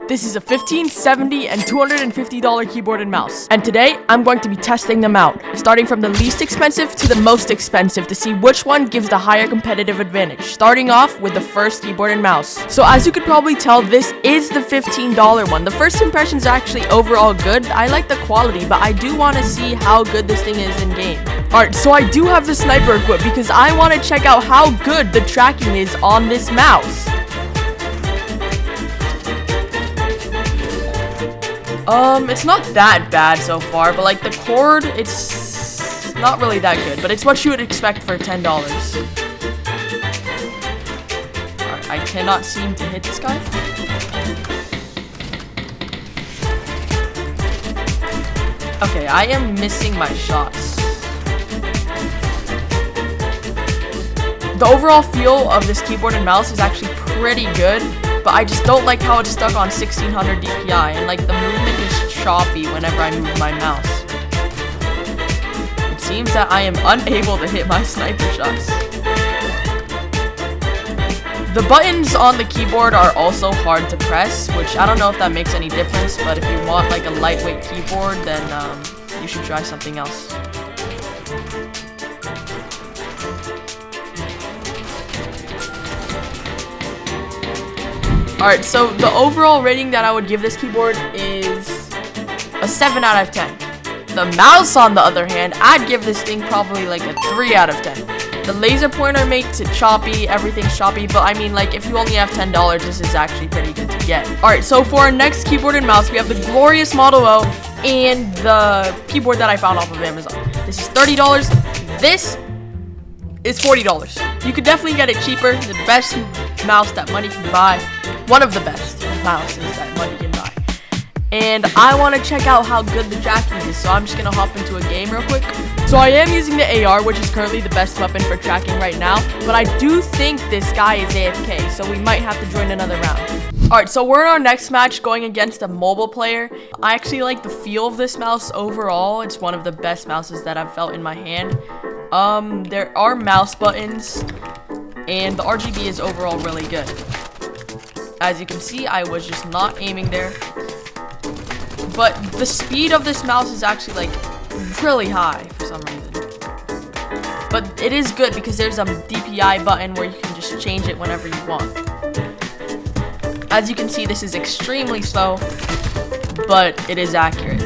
This is a $15, $70, and $250 keyboard and mouse. And today, I'm going to be testing them out, starting from the least expensive to the most expensive to see which one gives the higher competitive advantage, starting off with the first keyboard and mouse. So as you could probably tell, this is the $15 one. The first impressions are actually overall good. I like the quality, but I do want to see how good this thing is in game. Alright, so I do have the sniper equipped because I want to check out how good the tracking is on this mouse. It's not that bad so far, but like the cord, it's not really that good, but it's what you would expect for $10. Alright, I cannot seem to hit this guy. Okay, I am missing my shots. The overall feel of this keyboard and mouse is actually pretty good, but I just don't like how it's stuck on 1600 DPI, and like the movement is choppy whenever I move my mouse. It seems that I am unable to hit my sniper shots. The buttons on the keyboard are also hard to press, which I don't know if that makes any difference, but if you want like a lightweight keyboard, then you should try something else. Alright, so the overall rating that I would give this keyboard is a 7 out of 10. The mouse, on the other hand, I'd give this thing probably like a 3 out of 10. The laser pointer makes it choppy, everything's choppy, but I mean, like, if you only have $10, this is actually pretty good to get. Alright, so for our next keyboard and mouse, we have the glorious Model O and the keyboard that I found off of Amazon. This is $30. This is $40. You could definitely get it cheaper. The best mouse that money can buy. One of the best mouses that money can buy. And I want to check out how good the tracking is, so I'm just going to hop into a game real quick. So I am using the AR, which is currently the best weapon for tracking right now, but I do think this guy is AFK, so we might have to join another round. Alright, so we're in our next match going against a mobile player. I actually like the feel of this mouse overall. It's one of the best mouses that I've felt in my hand. There are mouse buttons, and the RGB is overall really good. As you can see, I was just not aiming there. But the speed of this mouse is actually like really high for some reason. But it is good because there's a DPI button where you can just change it whenever you want. As you can see, this is extremely slow, but it is accurate.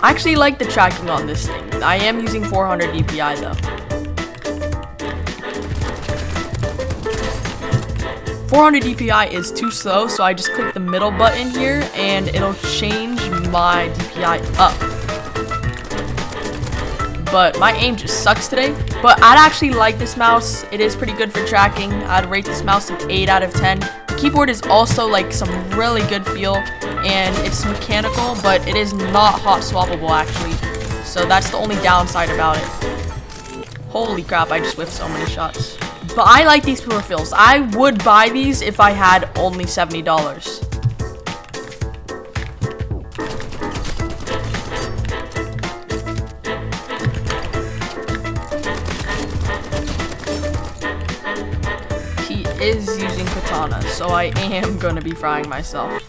I actually like the tracking on this thing. I am using 400 DPI though. 400 DPI is too slow, so I just click the middle button here and it'll change my DPI up. But my aim just sucks today. But I'd actually like this mouse. It is pretty good for tracking. I'd rate this mouse an 8 out of 10. The keyboard is also like some really good feel, and it's mechanical, but it is not hot swappable actually. So that's the only downside about it. Holy crap, I just whiffed so many shots. But I like these peripherals. I would buy these if I had only $70. He is using katana, so I am going to be frying myself.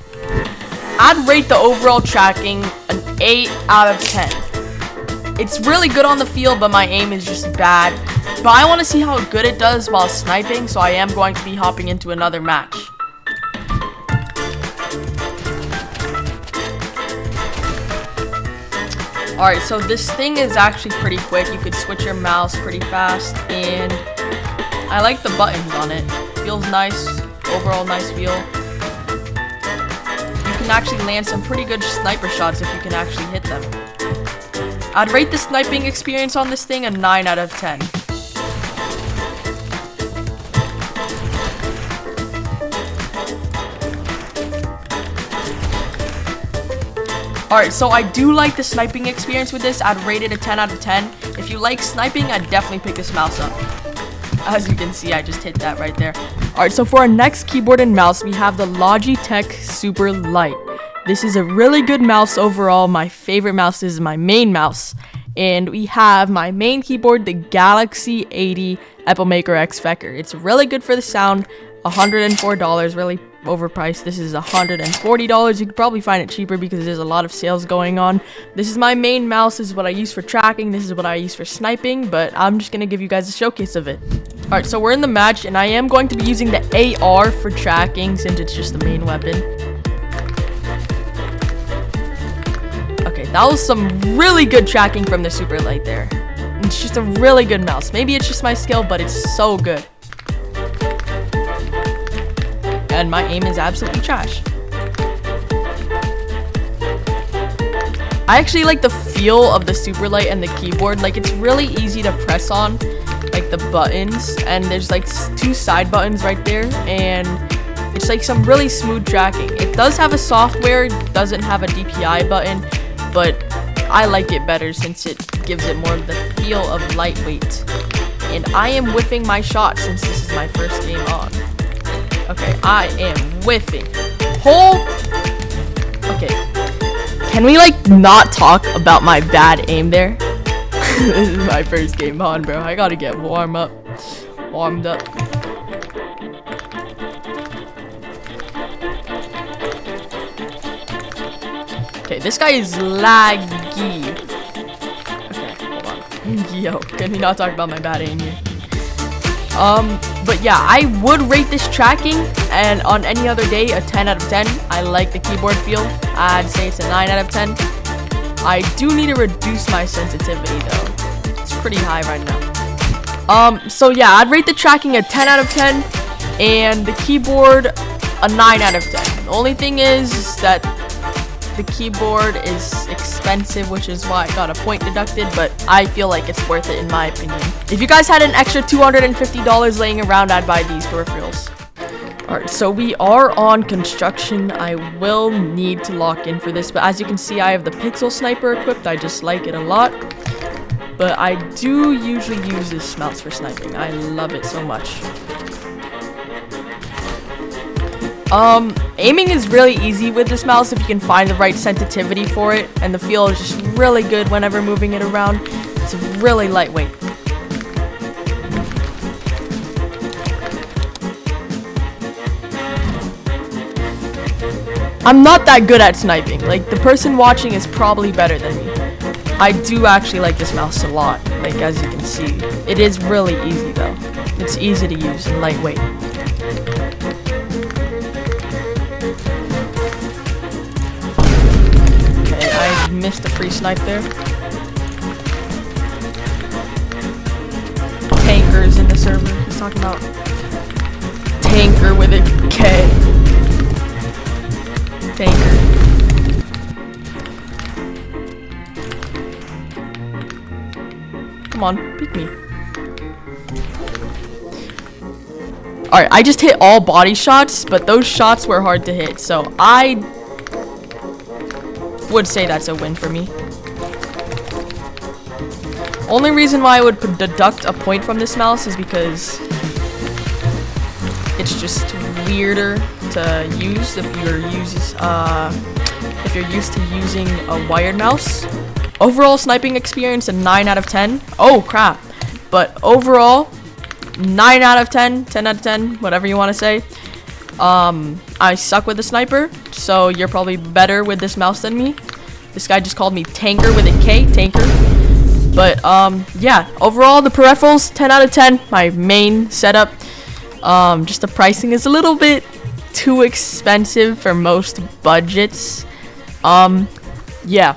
I'd rate the overall tracking an 8 out of 10. It's really good on the field, but my aim is just bad. But I want to see how good it does while sniping, so I am going to be hopping into another match. Alright, so this thing is actually pretty quick. You could switch your mouse pretty fast, and I like the buttons on it. Feels nice, overall nice feel. You can actually land some pretty good sniper shots if you can actually hit them. I'd rate the sniping experience on this thing a 9 out of 10. Alright, so I do like the sniping experience with this. I'd rate it a 10 out of 10. If you like sniping, I'd definitely pick this mouse up. As you can see, I just hit that right there. Alright, so for our next keyboard and mouse, we have the Logitech Super Light. This is a really good mouse overall. My favorite mouse is my main mouse. And we have my main keyboard, the Galaxy 80 Epilmaker X Fecker. It's really good for the sound. $104, really overpriced. This is $140. You could probably find it cheaper because there's a lot of sales going on. This is my main mouse. This is what I use for tracking. This is what I use for sniping, but I'm just gonna give you guys a showcase of it. Alright, so we're in the match, and I am going to be using the AR for tracking since it's just the main weapon. Okay, that was some really good tracking from the super light there. It's just a really good mouse. Maybe it's just my skill, but it's so good. And my aim is absolutely trash. I actually like the feel of the super light and the keyboard. Like, it's really easy to press on, like the buttons, and there's like 2 side buttons right there, and it's like some really smooth tracking. It does have a software, doesn't have a DPI button, but I like it better since it gives it more of the feel of lightweight. And I am whiffing my shot since this is my first game on. Okay, I am whiffing. Okay. Can we, like, not talk about my bad aim there? This is my first game on, bro. I gotta get warmed up. Okay, this guy is laggy. Okay, hold on. Yo, can we not talk about my bad aim here? But yeah, I would rate this tracking, and on any other day, a 10 out of 10. I like the keyboard feel. I'd say it's a 9 out of 10. I do need to reduce my sensitivity, though. It's pretty high right now. So yeah, I'd rate the tracking a 10 out of 10, and the keyboard a 9 out of 10. The only thing is that the keyboard is expensive, which is why I got a point deducted, but I feel like it's worth it in my opinion. If you guys had an extra $250 laying around, I'd buy these peripherals. Alright, so we are on construction. I will need to lock in for this, but as you can see, I have the pixel sniper equipped. I just like it a lot, but I do usually use this mouse for sniping. I love it so much. Aiming is really easy with this mouse if you can find the right sensitivity for it, and the feel is just really good whenever moving it around. It's really lightweight. I'm not that good at sniping. Like, the person watching is probably better than me. I do actually like this mouse a lot, like as you can see. It is really easy though. It's easy to use and lightweight. Missed a free snipe there. Tankers in the server. He's talking about tanker with a K. Tanker. Come on, pick me. Alright, I just hit all body shots, but those shots were hard to hit, so I would say that's a win for me. Only reason why I would deduct a point from this mouse is because it's just weirder to use if you're used to using a wired mouse. Overall sniping experience a 9 out of 10. Oh crap. But overall 9 out of 10, 10 out of 10, whatever you want to say. I suck with the sniper, so you're probably better with this mouse than me. This guy just called me tanker with a K, tanker. But yeah, overall the peripherals 10 out of 10. My main setup. Just the pricing is a little bit too expensive for most budgets. Yeah.